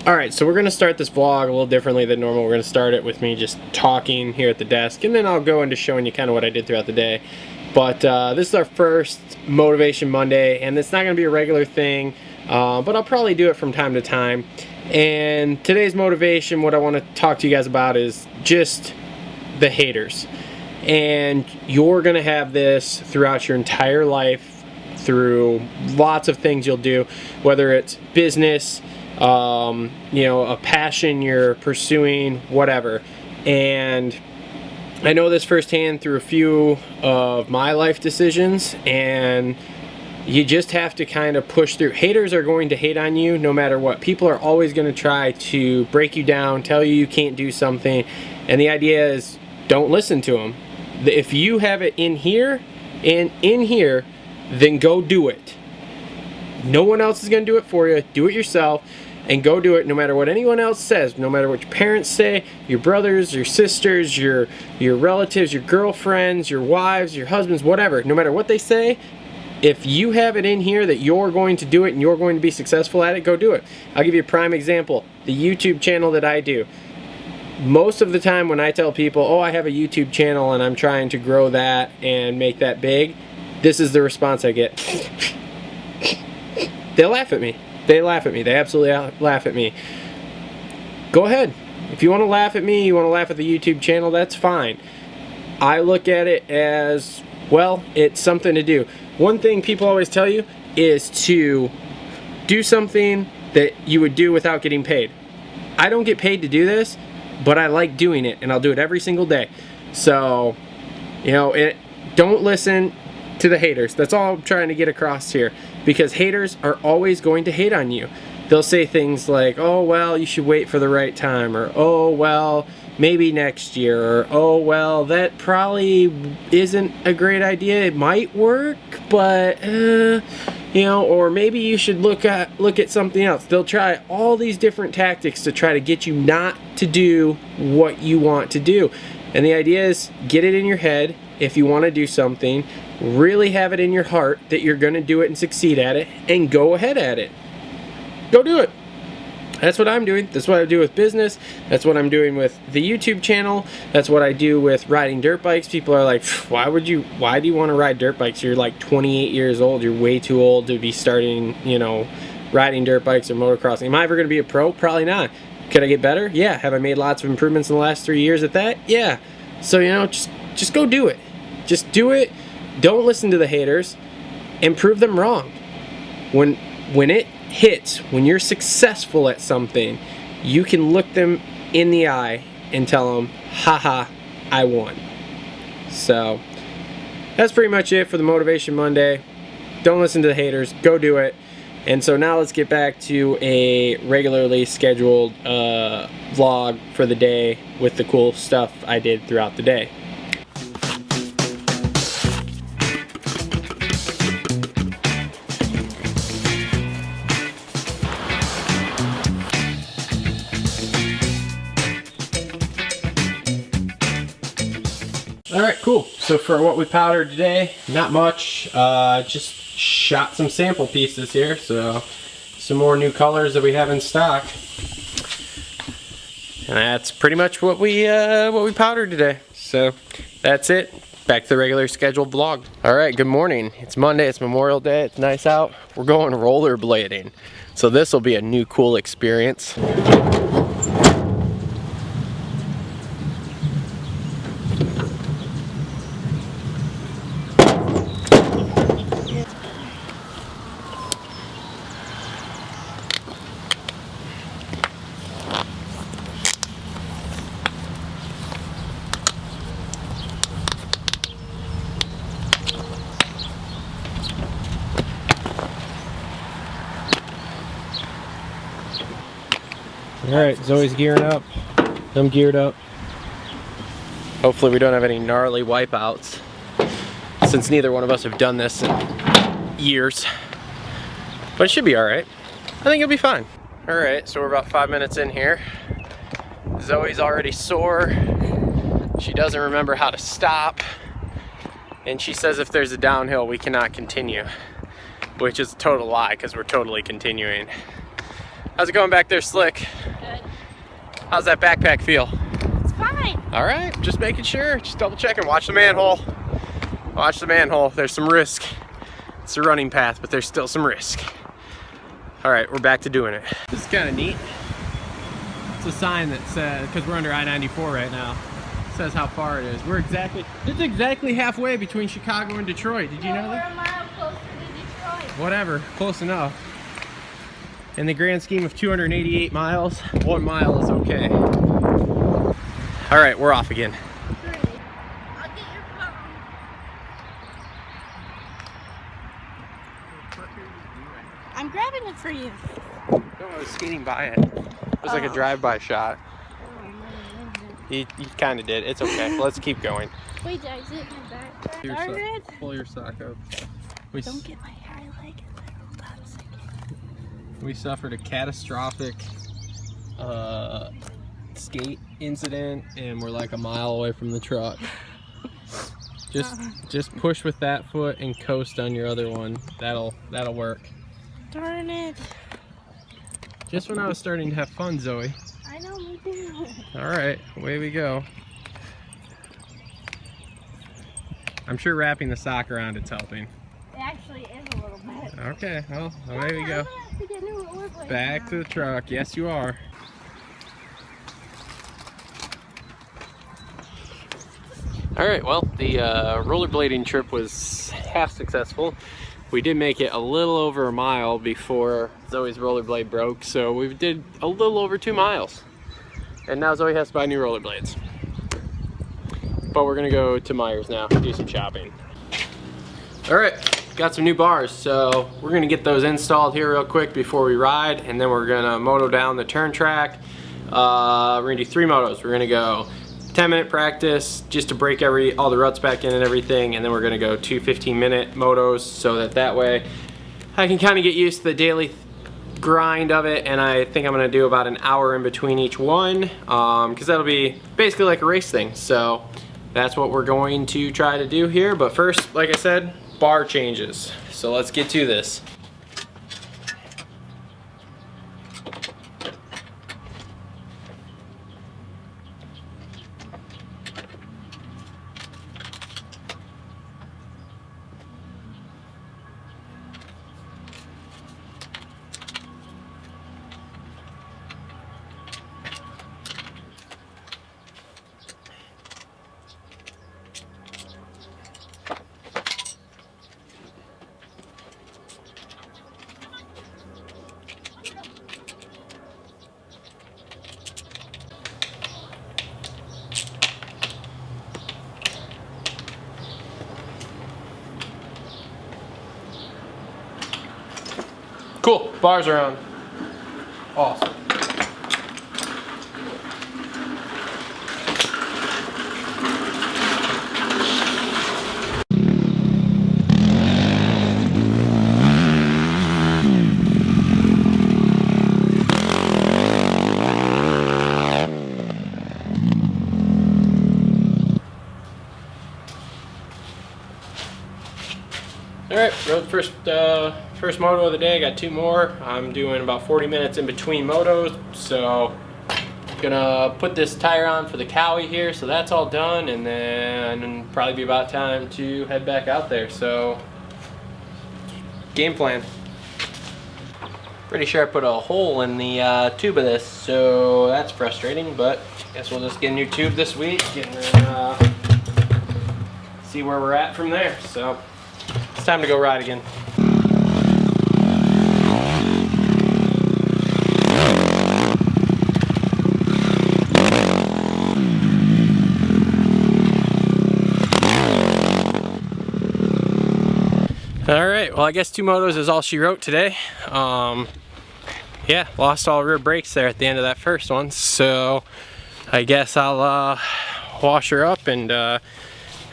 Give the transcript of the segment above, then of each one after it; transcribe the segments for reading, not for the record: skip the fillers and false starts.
Alright, so we're going to start this vlog a little differently than normal. We're going to start it with me just talking here at the desk, and then I'll go into showing you kind of what I did throughout the day. But this is our first Motivation Monday, and it's not going to be a regular thing, but I'll probably do it from time to time. And today's motivation, what I want to talk to you guys about is just the haters. And you're going to have this throughout your entire life, through lots of things you'll do, whether it's business, you know, a passion you're pursuing, whatever. And I know this firsthand through a few of my life decisions, and you just have to kind of push through. Haters are going to hate on you no matter what. People are always going to try to break you down, tell you you can't do something, and the idea is don't listen to them. If you have it in here and in here, then go do it. No one else is going to do it for you. Do it yourself and go do it, no matter what anyone else says, no matter what your parents say, your brothers, your sisters, your relatives, your girlfriends, your wives, your husbands, whatever. No matter what they say, if you have it in here that you're going to do it and you're going to be successful at it, go do it. I'll give you a prime example. The YouTube channel that I do. Most of the time when I tell people, oh, I have a YouTube channel and I'm trying to grow that and make that big, this is the response I get. They laugh at me. They laugh at me. They absolutely laugh at me. Go ahead. If you want to laugh at me, you want to laugh at the YouTube channel, that's fine. I look at it as, well, it's something to do. One thing people always tell you is to do something that you would do without getting paid. I don't get paid to do this, but I like doing it, and I'll do it every single day. So, you know, don't listen to the haters. That's all I'm trying to get across here, because haters are always going to hate on you. They'll say things like, oh, well, you should wait for the right time, or oh, well, maybe next year, or oh, well, that probably isn't a great idea. It might work, but you know, or maybe you should look at something else. They'll try all these different tactics to try to get you not to do what you want to do. And the idea is, get it in your head. If you want to do something, really have it in your heart that you're going to do it and succeed at it, and go ahead at it. Go do it. That's what I'm doing. That's what I do with business. That's what I'm doing with the YouTube channel. That's what I do with riding dirt bikes. People are like, why do you want to ride dirt bikes? You're like 28 years old. You're way too old to be starting, you know, riding dirt bikes or motocrossing. Am I ever going to be a pro? Probably not. Could I get better? Yeah. Have I made lots of improvements in the last 3 years at that? Yeah. So, you know, just go do it. Just do it. Don't listen to the haters and prove them wrong. When it hits, when you're successful at something, you can look them in the eye and tell them, haha, I won. So that's pretty much it for the Motivation Monday. Don't listen to the haters. Go do it. And so now let's get back to a regularly scheduled vlog for the day with the cool stuff I did throughout the day. Alright, cool. So for what we powdered today, not much. Just shot some sample pieces here. So some more new colors that we have in stock. And that's pretty much what we powdered today. So that's it. Back to the regular scheduled vlog. Alright, good morning. It's Monday, it's Memorial Day, it's nice out. We're going rollerblading. So this will be a new cool experience. Alright, Zoe's gearing up. I'm geared up. Hopefully we don't have any gnarly wipeouts, since neither one of us have done this in years. But it should be alright. I think it'll be fine. Alright, so we're about 5 minutes in here. Zoe's already sore. She doesn't remember how to stop. And she says if there's a downhill, we cannot continue. Which is a total lie, because we're totally continuing. How's it going back there, Slick? Good. How's that backpack feel? It's fine. All right, just making sure, just double checking. Watch the manhole. Watch the manhole. There's some risk. It's a running path, but there's still some risk. All right, we're back to doing it. This is kind of neat. It's a sign that says, because we're under I-94 right now, says how far it is. It's exactly halfway between Chicago and Detroit. Did you know that? We're a mile closer to Detroit. Whatever, close enough. In the grand scheme of 288 miles, 1 mile is okay. All right, we're off again. I'll get your phone. I'm grabbing it for you. No, I was skating by it. It was like a drive-by shot. You kind of did. It's okay. Let's keep going. Wait, did I zip my back? Darn it. Pull your sock up. Don't get my hair like it. Hold on a second. We suffered a catastrophic skate incident, and we're like a mile away from the truck. Just push with that foot and coast on your other one. That'll work. Darn it. Just when I was starting to have fun, Zoe. I know, me too. All right, away we go. I'm sure wrapping the sock around it's helping. It actually is a little bit. Okay, well, away we go. Back to the truck. Yes, you are. All right, well, the rollerblading trip was half successful. We did make it a little over a mile before Zoe's rollerblade broke, so we did a little over 2 miles. And now Zoe has to buy new rollerblades. But we're gonna go to Myers now, do some shopping. All right, got some new bars, so we're gonna get those installed here real quick before we ride, and then we're gonna moto down the turn track. We're gonna do 3 motos. We're gonna go 10-minute practice just to break all the ruts back in and everything, and then we're gonna go 2 15-minute motos so that way I can kind of get used to the daily grind of it, and I think I'm gonna do about an hour in between each one, because that'll be basically like a race thing. So that's what we're going to try to do here. But first, like I said, bar changes. So let's get to this. Cool, bars are on. Awesome. All right, rode first moto of the day. Got 2 more. I'm doing about 40 minutes in between motos, so gonna put this tire on for the Cowie here, so that's all done, and then probably be about time to head back out there. So game plan. Pretty sure I put a hole in the tube of this, so that's frustrating, but I guess we'll just get a new tube this week and then see where we're at from there. So it's time to go ride again. All right, well, I guess 2 motos is all she wrote today. Yeah, lost all rear brakes there at the end of that first one, so I guess I'll wash her up and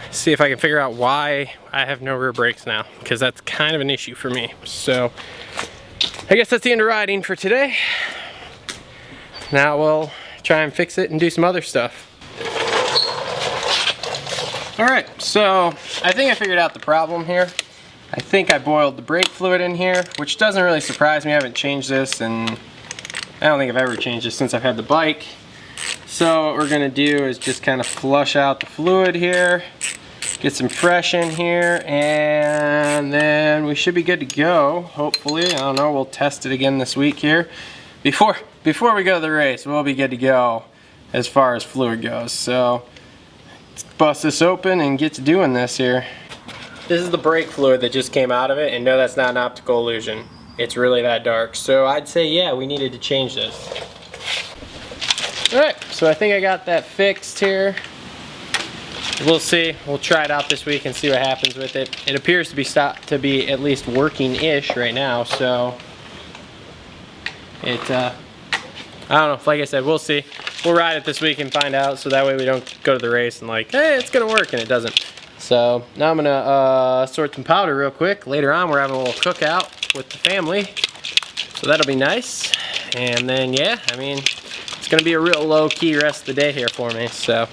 see if I can figure out why I have no rear brakes now, because that's kind of an issue for me. So I guess that's the end of riding for today. Now we'll try and fix it and do some other stuff. All right, so I think I figured out the problem here. I think I boiled the brake fluid in here, which doesn't really surprise me. I haven't changed this in I don't think I've ever changed this since I've had the bike. So what we're gonna do is just kind of flush out the fluid here, get some fresh in here, and then we should be good to go, hopefully. I don't know, we'll test it again this week here. Before we go to the race, we'll be good to go as far as fluid goes. So let's bust this open and get to doing this here. This is the brake fluid that just came out of it, and no, that's not an optical illusion. It's really that dark. So I'd say, yeah, we needed to change this. Alright, so I think I got that fixed here. We'll see. We'll try it out this week and see what happens with it. It appears to be at least working-ish right now, so it, I don't know, like I said, we'll see. We'll ride it this week and find out, so that way we don't go to the race and like, hey, it's gonna work, and it doesn't. So now I'm gonna sort some powder real quick. Later on, we're having a little cookout with the family, so that'll be nice. And then, yeah, I mean, it's gonna be a real low-key rest of the day here for me, so.